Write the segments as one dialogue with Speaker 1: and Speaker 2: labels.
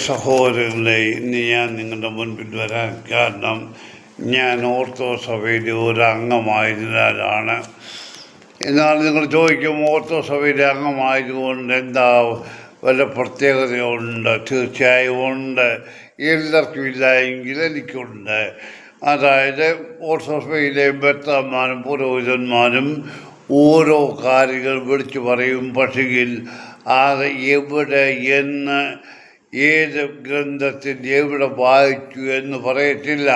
Speaker 1: സഹോദരങ്ങളെ, ഇന്ന് ഞാൻ നിങ്ങളുടെ മുൻപിൽ വരാൻ കാരണം ഞാൻ ഓർത്തഡോക്സ് സഭയിലെ ഒരു അംഗമായതിനാലാണ്. എന്നാൽ നിങ്ങൾ ചോദിക്കും, ഓർത്തഡോക്സ് സഭയിലെ അംഗമായതുകൊണ്ട് എന്താ വല്ല പ്രത്യേകതയുണ്ട്? തീർച്ചയായും ഉണ്ട്. എല്ലാവർക്കും ഇല്ല എങ്കിൽ എനിക്കുണ്ട്. അതായത് ഓർത്തഡോക്സ് സഭയിലെ മെത്രാന്മാരും പുരോഹിതന്മാരും ഓരോ കാര്യങ്ങൾ വിളിച്ചു പറയും. പക്ഷെങ്കിൽ അത് എവിടെ എന്ന്, ഏത് ഗ്രന്ഥത്തിൽ എവിടെ വായിച്ചു എന്ന് പറയത്തില്ല.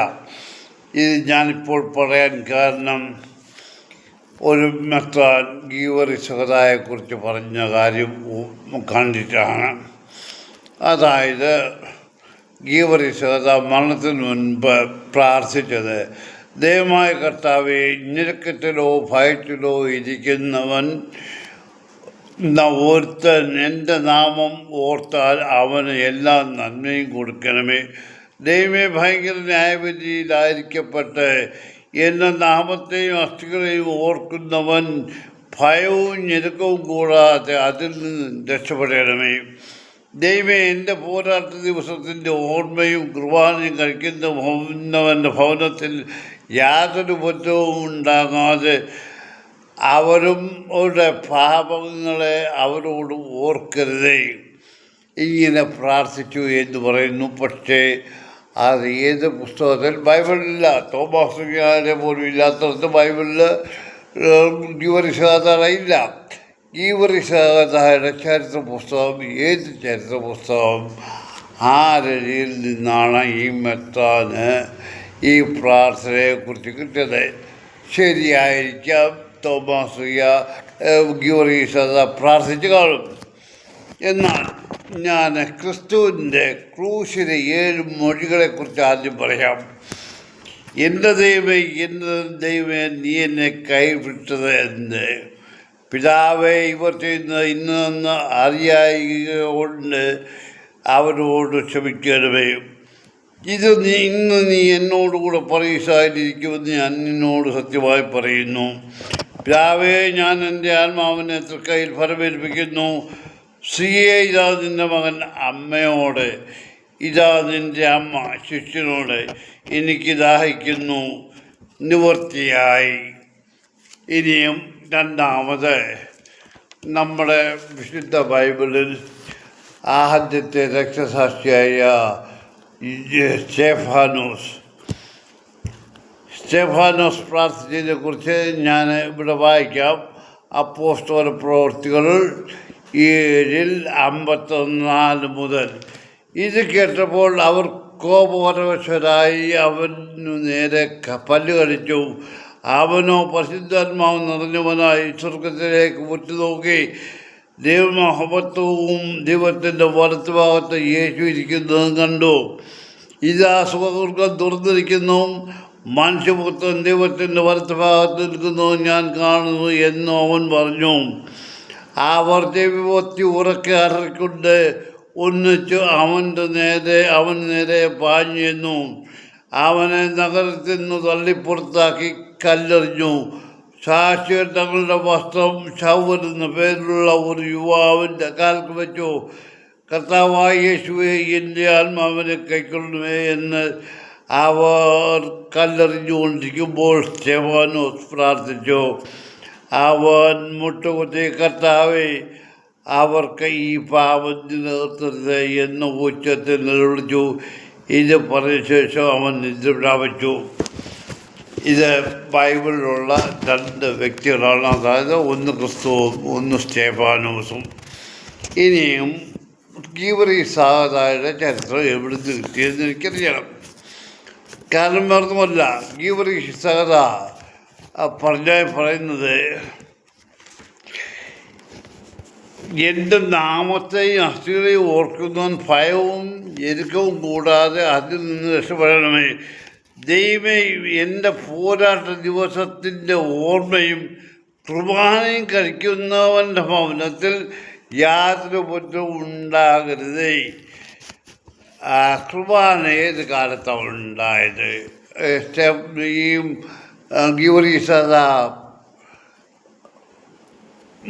Speaker 1: ഇത് ഞാനിപ്പോൾ പറയാൻ കാരണം ഒരു മെത്രാൻ ഗീവറീസ് സഹദായെക്കുറിച്ച് പറഞ്ഞ കാര്യം കണ്ടിട്ടാണ്. അതായത് ഗീവറീസ് സഹദ മരണത്തിന് മുൻപ് പ്രാർത്ഥിച്ചത്, ദൈവമായ കർത്താവേ, ഞെരുക്കത്തിലോ ഭയത്തിലോ ഇരിക്കുന്നവൻ ഒരുത്തൻ എൻ്റെ നാമം ഓർത്താൽ അവന് എല്ലാ നന്മയും കൊടുക്കണമേ. ദൈവമേ, ഭയങ്കര ന്യായവിധിയിലായിരിക്കപ്പെട്ട് എൻ്റെ നാമത്തെയും അസ്ഥികളെയും ഓർക്കുന്നവൻ ഭയവും ഞെരുക്കവും കൂടാതെ അതിൽ നിന്ന് രക്ഷപ്പെടണമേ. ദൈവമേ, എൻ്റെ പോരാട്ട ദിവസത്തിൻ്റെ ഓർമ്മയും കുർബാനയും കഴിക്കുന്നവൻ്റെ ഭവനത്തിൽ യാതൊരു കുറ്റവും ഉണ്ടാകാതെ അവരുടെ പാപങ്ങളെ അവരോട് ഓർക്കരുതേ. ഇങ്ങനെ പ്രാർത്ഥിച്ചു എന്ന് പറയുന്നു. പക്ഷേ അത് ഏത് പുസ്തകത്തിൽ? ബൈബിളില്ല. തോമാസുകാരെ പോലും ഇല്ലാത്തടത്ത് ബൈബിളിൽ ഗീവറീസ് സഹദ ഇല്ല. ഗീവറീസ് സഹദയുടെ ചരിത്ര പുസ്തകം, ഏത് ചരിത്ര പുസ്തകം? ആരരിയിൽ നിന്നാണ് ഈ മെത്രാന് ഈ പ്രാർത്ഥനയെക്കുറിച്ച് കിട്ടിയത്? ശരിയായിരിക്കാം, തോമാസുക ഗീവറീസ് സഹദ പ്രാർത്ഥിച്ചു കാണും. എന്നാൽ ഞാൻ ക്രിസ്തുവിൻ്റെ ക്രൂശിലെ 7 മൊഴികളെക്കുറിച്ച് ആദ്യം പറയാം. എൻ്റെ ദൈവമേ, നീ എന്നെ കൈവിട്ടത് എന്ത്? പിതാവേ, ഇവർ ചെയ്യുന്നത് ഇന്ന് അറിയായികൊണ്ട് അവരോട് ക്ഷമിക്കണമേ. ഇത് ഇന്ന് നീ എന്നോടുകൂടെ പറയുവാനിരിക്കുമെന്ന് ഞാൻ നിന്നോട് സത്യമായി പറയുന്നു. പിതാവേ, ഞാൻ എൻ്റെ ആത്മാവിനെ തൃക്കൈയിൽ ഫലമേൽപ്പിക്കുന്നു. സ്ത്രീയെ, ഇതാ നിൻ്റെ മകൻ. അമ്മയോട്, ഇതാ നിൻ്റെ അമ്മ. ശിഷ്യനോട്, എനിക്ക് ദാഹിക്കുന്നു. നിവൃത്തിയായി. ഇനിയും രണ്ടാമത്, നമ്മുടെ വിശുദ്ധ ബൈബിളിൽ ആദ്യത്തെ രക്തസാക്ഷിയായ സ്റ്റെഫാനോസ് പ്രാർത്ഥിച്ചതിനെക്കുറിച്ച് ഞാൻ ഇവിടെ വായിക്കാം. അപ്പോസ്തല പ്രവൃത്തികൾ 7:54 മുതൽ. ഇത് കേട്ടപ്പോൾ അവർ കോപപരവശരായി അവനു നേരെ പല്ല് കടിച്ചു. അവനോ പരിശുദ്ധാത്മാവ് നിറഞ്ഞവനായി സ്വർഗത്തിലേക്ക് ഉറ്റുനോക്കി ദൈവമഹത്വവും ദൈവത്തിൻ്റെ വലത്തുഭാഗത്ത് യേശു ഇരിക്കുന്നതും കണ്ടു. ഇതാ, സുഖദുർഗം തുറന്നിരിക്കുന്നു, മനുഷ്യപുത്രൻ ദൈവത്തിൻ്റെ വലത്തുഭാഗത്ത് നിൽക്കുന്നതും ഞാൻ കാണുന്നു എന്ന് അവൻ പറഞ്ഞു. അവർ ചെവിപൊത്തി ഉറക്കെ അലറിക്കൊണ്ട് ഒന്നിച്ചു അവന് നേരെ പാഞ്ഞു എന്നു. അവനെ നഗരത്തിൽ നിന്ന് തള്ളിപ്പുറത്താക്കി കല്ലെറിഞ്ഞു. സാക്ഷികൾ തങ്ങളുടെ വസ്ത്രം ശൗൽ എന്ന പേരിലുള്ള ഒരു യുവാവിൻ്റെ കാൽക്ക് വെച്ചു. കർത്താവായ യേശുവേ, എൻ്റെ ആത്മാവിനെ കൈക്കൊള്ളണമേ എന്ന് അവർ കല്ലെറിഞ്ഞുകൊണ്ടിരിക്കുമ്പോൾ സ്റ്റെഫാനോസ് പ്രാർത്ഥിച്ചു. അവൻ മുട്ടുകുത്തി, കർത്താവേ, അവർക്ക് ഈ പാപം നിർത്തരുത് എന്ന് ഉച്ചത്തിൽ നിലവിളിച്ചു. ഇത് പറഞ്ഞ ശേഷം അവൻ നിദ്ര പ്രാപിച്ചു. ഇത് ബൈബിളിലുള്ള 2 വ്യക്തികളാണ്. അതായത് ഒന്ന് ക്രിസ്തുവും ഒന്ന് സ്റ്റെഫാനോസും. ഇനിയും ഗീവറീസ് സഹദയുടെ ചരിത്രം എവിടുന്ന് കിട്ടിയെന്ന് എനിക്കറിയണം. കാരണം വേറൊന്നുമല്ല, ഗീവറീസ് സഹദ പറയുന്നത്, എൻ്റെ നാമത്തെയും അസ്ഥികളെയും ഓർക്കുന്നവൻ ഭയവും ഞെരുക്കവും കൂടാതെ അതിൽ നിന്ന് രക്ഷപ്പെടണമേ. ദൈവമേ, എൻ്റെ പോരാട്ട ദിവസത്തിൻ്റെ ഓർമ്മയും കുർബാനയും കഴിക്കുന്നവൻ്റെ ഭവനത്തിൽ യാതൊരു കുറ്റവും ഉണ്ടാകരുതേ. കുർബാന ഏത് കാലത്താണ് ഉണ്ടായത്? ഈ ഗീവറീസ് സഹദ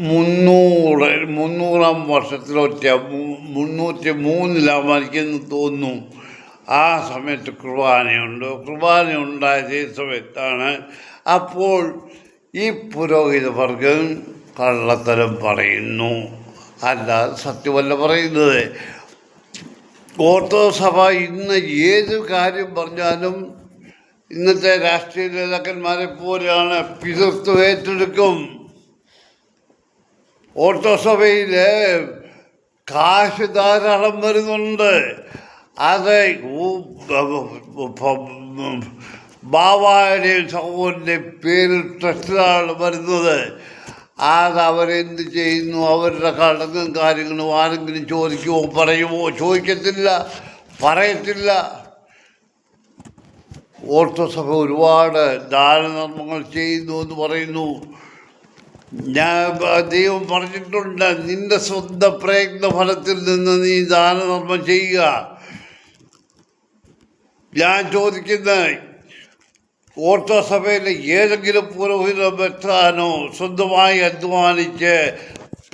Speaker 1: മുന്നൂറാം വർഷത്തിലൊറ്റ 303 മരിക്കുന്നു തോന്നുന്നു. ആ സമയത്ത് കുർബാന ഉണ്ടായ സമയത്താണ്. അപ്പോൾ ഈ പുരോഹിത വർഗം കള്ളത്തരം പറയുന്നു, അല്ലാതെ സത്യമല്ല പറയുന്നത്. ഓർത്തഡോക്സ് സഭ ഇന്ന് ഏത് കാര്യം പറഞ്ഞാലും ഇന്നത്തെ രാഷ്ട്രീയ നേതാക്കന്മാരെ പോലെയാണ്, പിതൃത്വം ഏറ്റെടുക്കും. ഓർത്തഡോക്സ് സഭയിൽ കാശ് ധാരാളം വരുന്നുണ്ട്. അത് ബാബായുടെയും സഹോദരൻ്റെയും പേരിൽ ട്രസ്റ്റിലാണ് വരുന്നത്. അത് അവരെന്ത് ചെയ്യുന്നു, അവരുടെ കടന്നും കാര്യങ്ങളും ആരെങ്കിലും ചോദിക്കുമോ, പറയുമോ? ചോദിക്കത്തില്ല, പറയത്തില്ല. ഓർത്തഡോക്സ് സഭ ഒരുപാട് ദാനധർമ്മങ്ങൾ ചെയ്യുന്നു എന്ന് പറയുന്നു. ദൈവം പറഞ്ഞിട്ടുണ്ട്, നിന്റെ സ്വന്തം പ്രയത്ന ഫലത്തിൽ നിന്ന് നീ ദാനധർമ്മം ചെയ്യുക. ഞാൻ ചോദിക്കുന്നത്, ഓർത്തഡോക്സ് സഭയിലെ ഏതെങ്കിലും പുരോഹിത മെത്രാനോ സ്വന്തമായി അധ്വാനിച്ച്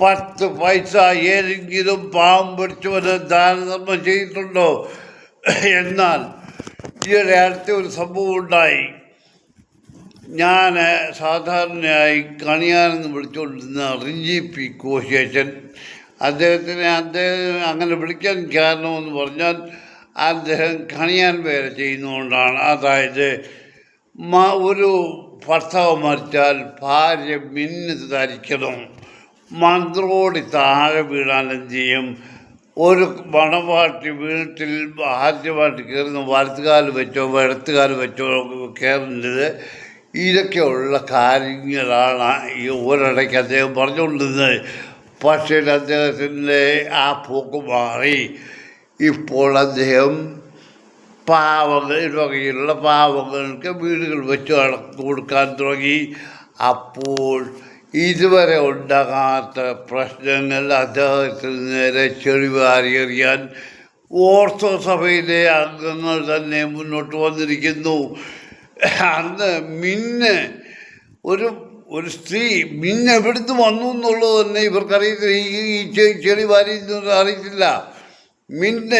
Speaker 1: 10 പൈസ ഏതെങ്കിലും പാവം പിടിച്ചവന് ദാനധർമ്മം ചെയ്തിട്ടുണ്ടോ? എന്നാൽ ഈയിടെ അടുത്ത ഒരു സംഭവം ഉണ്ടായി. ഞാൻ സാധാരണയായി കണിയാനെന്ന് വിളിച്ചുകൊണ്ടിരുന്ന റിഞ്ചി പി കോശേഷൻ, അദ്ദേഹം അങ്ങനെ വിളിക്കാൻ കാരണമെന്ന് പറഞ്ഞാൽ അദ്ദേഹം കണിയാൻ വേല ചെയ്യുന്നതുകൊണ്ടാണ്. അതായത് ഒരു ഭർത്താവ് മരിച്ചാൽ ഭാര്യ മിന്ന് ധരിക്കണം, മന്ത്രോടി താഴെ വീണാൽ എന്ത് ചെയ്യും? ഒരു മണവാട്ടി വീട്ടിൽ ആദ്യമായിട്ട് കയറുന്ന വലത്തുകാല് വെച്ചോ ഇടത്തുകാല് വെച്ചോ കയറുന്നത്. ഇതൊക്കെയുള്ള കാര്യങ്ങളാണ് ഈ ഒരിടയ്ക്ക് അദ്ദേഹം പറഞ്ഞുകൊണ്ടിരുന്നത്. പക്ഷേ അദ്ദേഹത്തിൻ്റെ ആ പോക്ക് മാറി. ഇപ്പോൾ അദ്ദേഹം വകയിലുള്ള പാവങ്ങൾക്ക് വീടുകൾ വെച്ച് കൊടുക്കാൻ തുടങ്ങി. അപ്പോൾ ഇതുവരെ ഉണ്ടാകാത്ത പ്രശ്നങ്ങൾ അദ്ദേഹത്തിന് നേരെ ചെളിവാരിയെറിയാൻ ഓർത്തഡോക്സ് സഭയിലെ അംഗങ്ങൾ തന്നെ മുന്നോട്ട് വന്നിരിക്കുന്നു. അന്ന് ഒരു സ്ത്രീ എവിടുന്ന് വന്നു എന്നുള്ളത് തന്നെ ഇവർക്കറിയത്തില്ല. ഈ ചെളി വാരി അറിയത്തില്ല.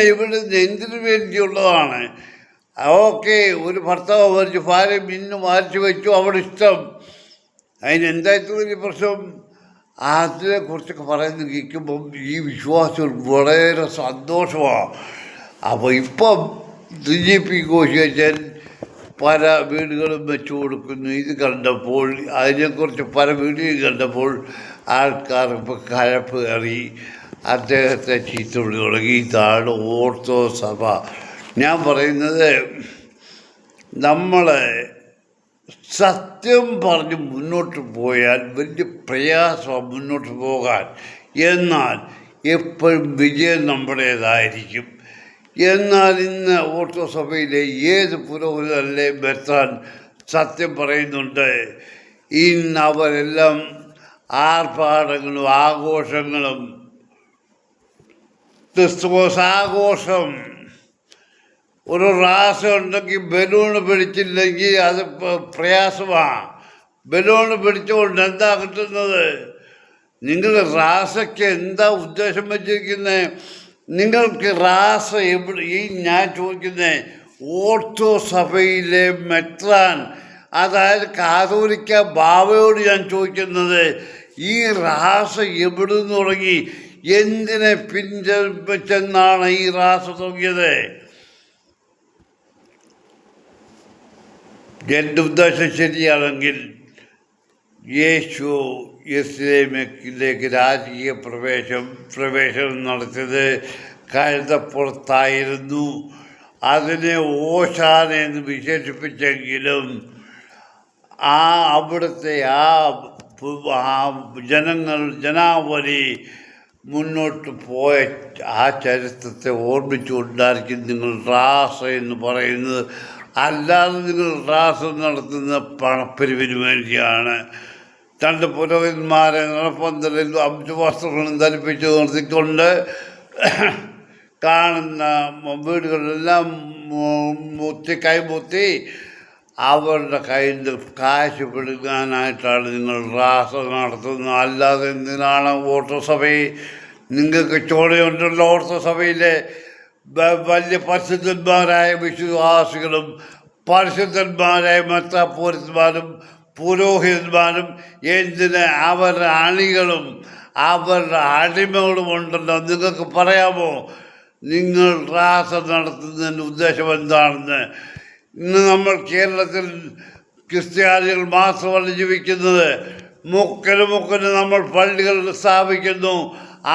Speaker 1: എവിടുന്ന് എന്തിനു വേണ്ടിയുള്ളതാണ്? ഓക്കെ, ഒരു ഭർത്താവ് മരിച്ചു, ഭാര്യ മാറ്റി വെച്ചു, അവിടെ ഇഷ്ടം. അതിനെന്തായിട്ട് വലിയ പ്രശ്നം? അതിനെക്കുറിച്ചൊക്കെ പറയുന്നത് കേൾക്കുമ്പം ഈ വിശ്വാസികൾ വളരെ സന്തോഷമാണ്. അപ്പോൾ ഇപ്പം DGP കോശേഷൻ പല വീടുകളും വെച്ചു കൊടുക്കുന്നു. ഇത് കണ്ടപ്പോൾ, അതിനെക്കുറിച്ച് പല വീടുകളും കണ്ടപ്പോൾ ആൾക്കാർ ഇപ്പോൾ കഴപ്പ് കയറി അദ്ദേഹത്തെ ചീത്തവിളി തുടങ്ങി. ഇതാണ് ഓർത്തഡോക്സ് സഭ. ഞാൻ പറയുന്നത്, നമ്മൾ സത്യം പറഞ്ഞ് മുന്നോട്ട് പോയാൽ വലിയ പ്രയാസമാണ് മുന്നോട്ട് പോകാൻ. എന്നാൽ എപ്പോഴും വിജയം നമ്മുടേതായിരിക്കും. എന്നാൽ ഇന്ന് ഓർത്തഡോക്സ് സഭയിലെ ഏത് പുരോഹിതല്ലേ മെത്രാൻ സത്യം പറയുന്നുണ്ട്. ഇന്ന് അവരെല്ലാം ആർഭാടങ്ങളും ആഘോഷങ്ങളും, ക്രിസ്തുമസ് ആഘോഷം, ഒരു റാസ് ഉണ്ടെങ്കിൽ ബലൂണ് പിടിച്ചില്ലെങ്കിൽ അത് പ്രയാസമാണ്. ബലൂണ് പിടിച്ചുകൊണ്ട് എന്താ കിട്ടുന്നത്? നിങ്ങൾ റാസയ്ക്ക് എന്താ ഉദ്ദേശം വെച്ചിരിക്കുന്നത്? നിങ്ങൾക്ക് റാസ ഞാൻ ചോദിക്കുന്നത്, ഓർത്തഡോക്സ് സഭയിലെ മെത്രാൻ, അതായത് കാതോലിക്ക ബാവയോട് ഞാൻ ചോദിക്കുന്നത്, ഈ റാസ എവിടുന്ന് തുടങ്ങി? എന്തിനെ പിൻചെന്നാണ് ഈ റാസ തുടങ്ങിയത്? എൻ്റെ ഉദ്ദേശം ശരിയാണെങ്കിൽ യേശു യെരുശലേമിലേക്ക് രാജകീയ പ്രവേശനം നടത്തിയത് കഴുതപ്പുറത്തായിരുന്നു. അതിനെ ഓശാന എന്ന് വിശേഷിപ്പിച്ചെങ്കിലും അവിടുത്തെ ജനാവലി മുന്നോട്ട് പോയ ആ ചരിത്രത്തെ ഓർമ്മിച്ചുകൊണ്ടായിരിക്കും നിങ്ങൾ റാസ എന്ന് പറയുന്നത്. അല്ലാതെ നിങ്ങൾ റാസ നടത്തുന്ന പണപ്പിരിവിന് വേണ്ടിയാണ്. തൻ്റെ പുരോഹിതന്മാരെ നടപ്പന്തലിൽ അംശവസ്ത്രങ്ങളും ധരിപ്പിച്ച് നിർത്തിക്കൊണ്ട് കാണുന്ന വീടുകളെല്ലാം കൈമുത്തി അവരുടെ കയ്യിൽ നിന്ന് കാശ് പിടുങ്ങാനായിട്ടാണ് നിങ്ങൾ റാസ നടത്തുന്നത്. അല്ലാതെ എന്തിനാണ് ഓർത്തസഭയിൽ നിങ്ങൾക്ക് ചോദ്യമുണ്ടല്ലോ? ഓർത്തസഭയിലെ വലിയ പരിശുദ്ധന്മാരായ വിശ്വാസികളും പരിശുദ്ധന്മാരായ മെത്രാപ്പോലിത്തന്മാരും പുരോഹിതന്മാരും എന്തിന് അവരുടെ അണികളും അവരുടെ അടിമകളും ഉണ്ടല്ലോ. നിങ്ങൾക്ക് പറയാമോ നിങ്ങൾ റാസ നടത്തുന്നതിൻ്റെ ഉദ്ദേശം എന്താണെന്ന്? ഇന്ന് നമ്മൾ കേരളത്തിൽ ക്രിസ്ത്യാനികൾ മാത്രമല്ല ജീവിക്കുന്നത്. മുക്കിന് നമ്മൾ പള്ളികൾ സ്ഥാപിക്കുന്നു.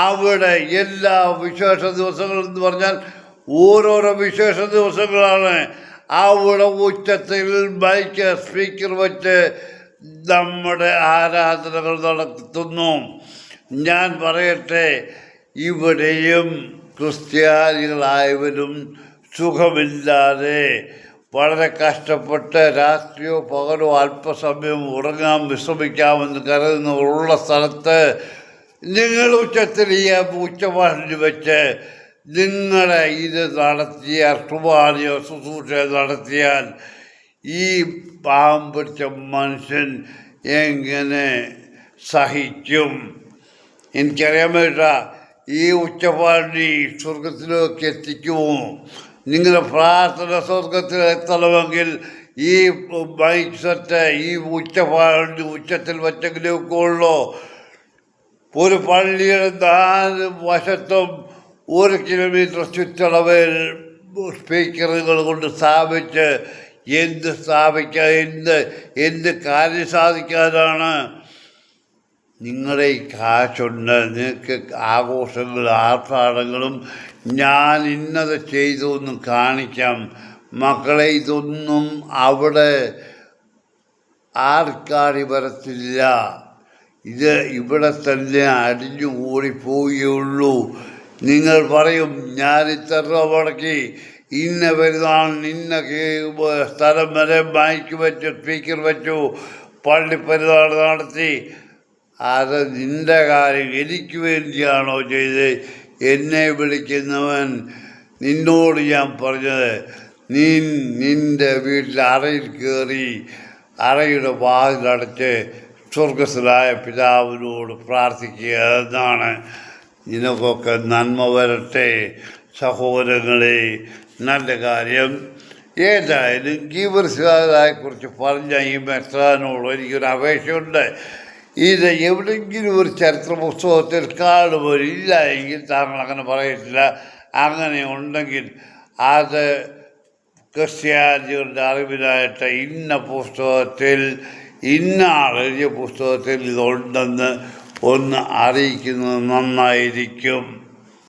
Speaker 1: അവിടെ എല്ലാ വിശേഷ ദിവസങ്ങളും എന്ന് പറഞ്ഞാൽ ഓരോരോ വിശേഷ ദിവസങ്ങളാണ്. അവിടെ ഉച്ചത്തിൽ മൈക്ക് സ്പീക്കർ വെച്ച് നമ്മുടെ ആരാധനകൾ നടത്തുന്നു. ഞാൻ പറയട്ടെ, ഇവിടെയും ക്രിസ്ത്യാനികളായവരും സുഖമില്ലാതെ വളരെ കഷ്ടപ്പെട്ട് രാത്രിയോ പകലോ അല്പസമയം ഉറങ്ങാൻ വിശ്രമിക്കാമെന്ന് കരുതുന്ന ഉള്ള സ്ഥലത്ത് നിങ്ങൾ ഉച്ചത്തിൽ ഈ ഉച്ചവാഹിനി വെച്ച് നിങ്ങളെ ഇത് നടത്തിയാൽ, കുർബാനയോ ശുശ്രൂഷ നടത്തിയാൽ ഈ പാവം പിടിച്ച മനുഷ്യൻ എങ്ങനെ സഹിക്കും? എനിക്കറിയാൻ വേണ്ട. ഈ ഉച്ചവാഹിനി സ്വർഗത്തിലേക്ക് എത്തിക്കുമോ? നിങ്ങളുടെ പ്രാർത്ഥന സ്വർഗത്തിൽ എത്തണമെങ്കിൽ ഈ മൈക്ക് സെറ്റ് ഈ ഉച്ചവാഹിനി ഉച്ചത്തിൽ വെച്ചെങ്കിലും ഒക്കെ ഉള്ളൂ. ഒരു പള്ളിയുടെ 4 വശത്തും 1 കിലോമീറ്റർ ചുറ്റളവിൽ സ്പീക്കറുകൾ കൊണ്ട് സ്ഥാപിച്ച് എന്ത് കാര്യം സാധിക്കാനാണ്? നിങ്ങളുടെ ഈ കാശുണ്ട്, നിങ്ങൾക്ക് ആഘോഷങ്ങളും ആർഭാടങ്ങളും ഞാൻ ഇന്നത് ചെയ്തു എന്ന് കാണിക്കാം. മക്കളെ, ഇതൊന്നും അവിടെ ആർക്കാടി വരത്തില്ല. ഇത് ഇവിടെ തന്നെ അടിഞ്ഞു കൂടിപ്പോവുകയുള്ളൂ. നിങ്ങൾ പറയും ഞാൻ ഇത്ര രൂപ മുടക്കി ഇന്ന പെരുന്നാളിന് ഇന്ന സ്ഥലം വരെ മൈക്ക് വെച്ചു, സ്പീക്കർ വെച്ചു, പള്ളി പെരുന്നാൾ നടത്തി. അത് നിൻ്റെ കാര്യം. എനിക്ക് വേണ്ടിയാണോ ചെയ്ത്? എന്നെ വിളിക്കുന്നവൻ നിന്നോട് ഞാൻ പറഞ്ഞത്, നിൻ്റെ വീട്ടിൽ അറയിൽ കയറി അറയുടെ വാതിലടച്ച് സ്വർഗസ്ഥനായ പിതാവിനോട് പ്രാർത്ഥിക്കുക എന്നാണ്. നിനക്കൊക്കെ നന്മ വരട്ടെ സഹോദരങ്ങളെ. നല്ല കാര്യം. ഏതായാലും ഗീവർസ്കാരെക്കുറിച്ച് പറഞ്ഞ ഈ മെത്രാനോട് എനിക്കൊരു അപേക്ഷയുണ്ട്. ഇത് എവിടെയെങ്കിലും ഒരു ചരിത്ര പുസ്തകത്തിൽ കാണുമോ? ഇല്ല എങ്കിൽ താങ്കൾ അങ്ങനെ പറയത്തില്ല. അങ്ങനെ ഉണ്ടെങ്കിൽ അത് ക്രിസ്ത്യാനികളുടെ അറിവിനായിട്ട് ഇന്ന പുസ്തകത്തിൽ ഇന്ന ആളെഴുതിയ പുസ്തകത്തിൽ ഇതുണ്ടെന്ന് ഒന്ന് അറിയിക്കുന്നത് നന്നായിരിക്കും.